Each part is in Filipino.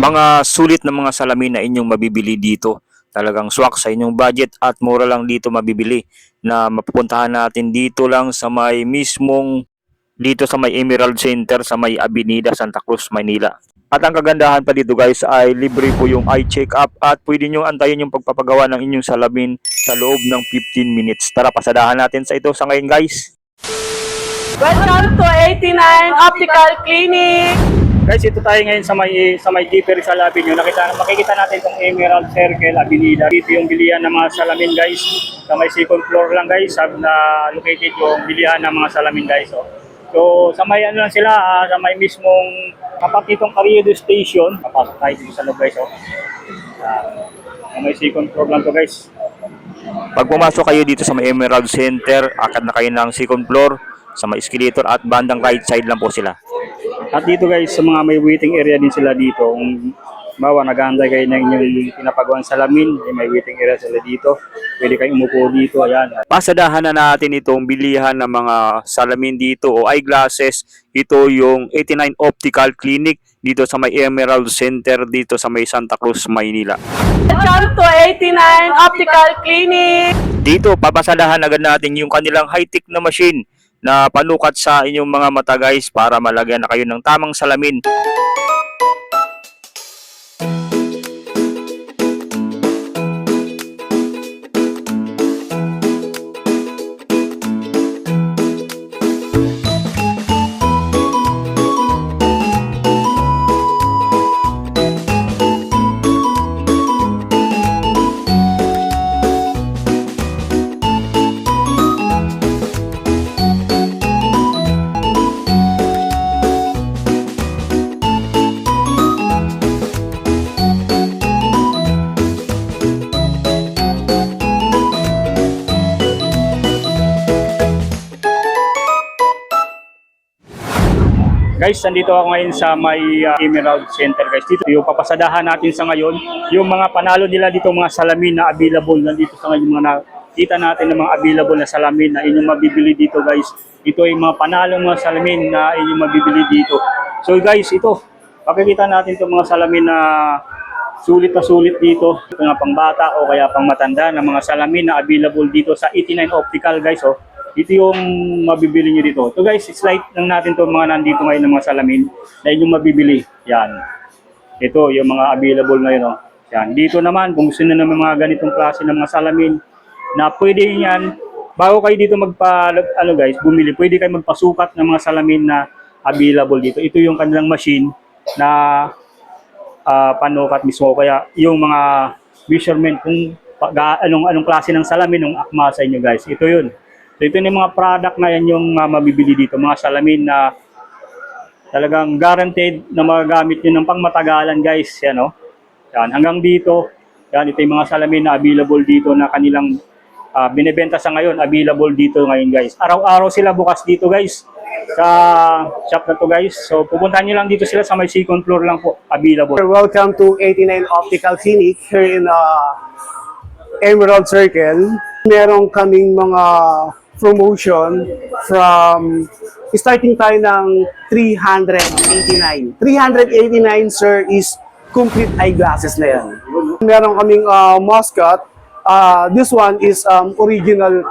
Mga sulit na mga salamin na inyong mabibili dito. Talagang swak sa inyong budget at mura lang dito mabibili na mapupuntahan natin dito lang sa may mismong dito sa may Emerald Center sa may Avenida Santa Cruz, Manila. At ang kagandahan pa dito guys ay libre po yung eye check-up at pwede nyo antayin yung pagpapagawa ng inyong salamin sa loob ng 15 minutes. Tara, pasadahan natin sa ito sa ngayon guys. Welcome to 89 Optical Clinic! Guys, ito tayo ngayon sa may Deeper Rizal Avenue. Makikita natin itong Emerald Circle Avenida. Dito yung bilihan ng mga salamin guys. Sa may second floor lang guys, na located yung bilihan ng mga salamin guys. So sa may ano lang sila, sa may mismong kapat nitong Carriedo Station. Papasok tayo dito sa loob guys. Sa may second floor lang to guys. Pag pumasok kayo dito sa may Emerald Center, akad na kayo ng second floor sa may escalator at bandang right side lang po sila. At dito guys, sa mga may waiting area din sila dito. Kung bawa nag-aantay kayo ng inyong pinapagawang salamin, may waiting area sila dito. Pwede kayong umupo dito, ayan. Pasadahan na natin itong bilihan ng mga salamin dito o eyeglasses. Ito yung 89 Optical Clinic dito sa may Emerald Center dito sa may Santa Cruz, Maynila. Welcome to 89 Optical Clinic! Dito, papasadahan agad natin yung kanilang high-tech na machine na panukat sa inyong mga mata guys para malagyan na kayo ng tamang salamin. Guys, nandito ako ngayon sa may Emerald Center guys. Dito yung papasadahan natin sa ngayon. Yung mga panalo nila dito, mga salamin na available. Nandito sa ngayon mga nakita natin ng mga available na salamin na inyong mabibili dito guys. Ito yung mga panalo mga salamin na inyong mabibili dito. So guys, ito. Pakikita natin itong mga salamin na sulit dito. Ito nga pang bata o kaya pang matanda na mga salamin na available dito sa 89 Optical guys. Ito yung mabibili nyo dito. So guys, slide lang natin to mga nandito ngayon ng mga salamin na inyong mabibili. Yan. Ito yung mga available ngayon. Yan. Dito naman, kung gusto nyo naman mga ganitong klase ng mga salamin na pwede yan, bago kayo dito bumili, pwede kayo magpasukat ng mga salamin na available dito. Ito yung kanilang machine na panukat mismo. Kaya yung mga measurement kung anong klase ng salamin ng akma sa inyo guys. Ito yun. So ito yung mga product na yan yung mabibili dito. Mga salamin na talagang guaranteed na magagamit nyo ng pangmatagalan guys. Yan, yan, hanggang dito. Yan, ito yung mga salamin na available dito na kanilang binibenta sa ngayon. Available dito ngayon guys. Araw-araw sila bukas dito guys. Sa shop na to guys. So pupuntahan nyo lang dito sila sa may second floor lang po. Available. Welcome to 89 Optical Clinic here in Emerald Circle. Meron kaming mga promotion from starting tayo ng 389. 389 sir is complete eyeglasses na yan. Meron kaming Muscat. This one is original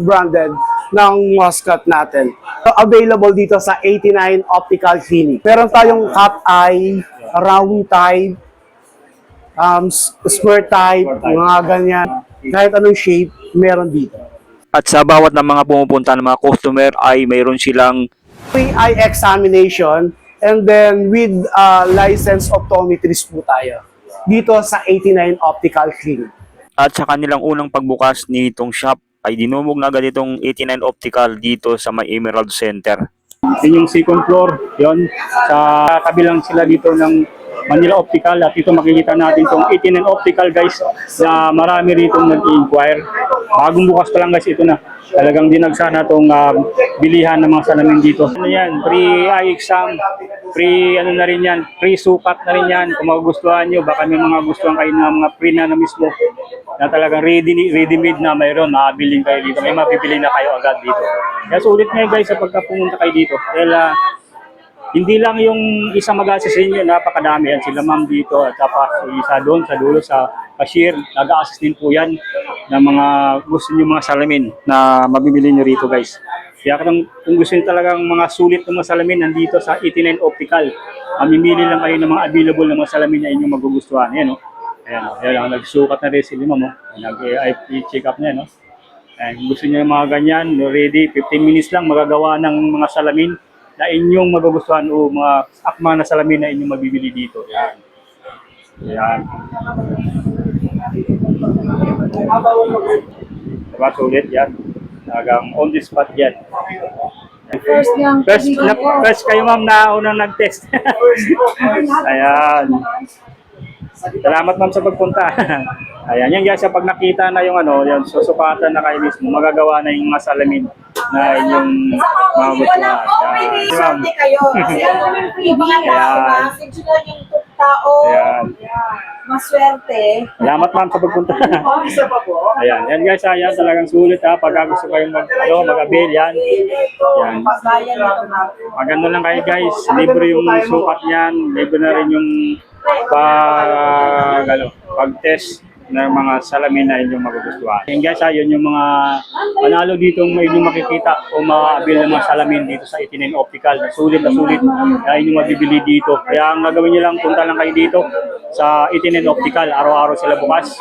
branded ng Muscat natin. Available dito sa 89 Optical Clinic. Meron tayong cat eye, round type, square type, mga ganyan. Kahit anong shape, meron dito. At sa bawat ng mga pumupunta ng mga customer ay mayroon silang Free eye examination and then with license optometrist po tayo dito sa 89 Optical Clinic. at sa kanilang unang pagbukas nitong shop ay dinumog na agad itong 89 Optical dito sa may Emerald Center. Yun yung second floor, yun. Sa kabilang sila dito ng Manila Optical at ito makikita natin itong 89 Optical guys na marami rito nag-inquire. Bagong bukas pa lang guys ito na. Talagang dinagsa na itong bilihan ng mga salamin dito. Ano yan, free eye exam, free ano na rin yan, free sukat na rin yan. Kung magugustuhan nyo, baka may mga gustuhan kayo na mga free na mismo na talagang ready-made na mayroon, makabiling kayo dito. May mapipili na kayo agad dito. Kaya sulit ngayon guys sa pagkapunta kayo dito. Dahil Hindi lang yung isa mag-assist sa inyo, napakadami yan. Sila ma'am dito at tapos isa doon sa dulo sa cashier. Nag-assist din po yan ng mga gusto nyo mga salamin na mabibili nyo rito guys. Kaya kung gusto nyo talagang mga sulit ng mga salamin, nandito sa 89 Optical. Mamimili lang kayo ng mga available na mga salamin na inyong magugustuhan. Ayan o. Ayan, nagsukat na rin sila ma'am. Nag-IP check up na yan. And kung gusto niyo yung mga ganyan, ready, 15 minutes lang magagawa ng mga salamin na inyong magugustuhan o mga akma na salamin na inyong mabibili dito. Yan. Yan. Diba, sulit yan. Talagang on the spot yan. First kayo ma'am na unang nag-test. Ayan. Salamat ma'am sa pagpunta. Ayan, yan guys, pag nakita na yung yan, susukatan na kayo mismo, magagawa na yung mga salamin na inyong magugustuhan. Ayan. kayo. Kasi ano naman po yung mga tao, message nyo yung tao. Ayan. Maswerte. Salamat ma'am sa pagpunta. Ayan, yan guys, ayan talagang sulit ha. Pag gusto kayong mag-avail, yan. Yan. Pagbayan nito ma'am. Maganda lang kayo guys, libre yung sukat niyan, libre na rin yung pag-test ng mga salamin na inyong magugustuhan. Yan guys, yun yung mga panalo dito may inyong makikita o ma-avail ng mga salamin dito sa 89 Optical. Sulit na inyong mabibili dito. Kaya ang gagawin nyo lang, punta lang kayo dito sa 89 Optical. Araw-araw sila bukas.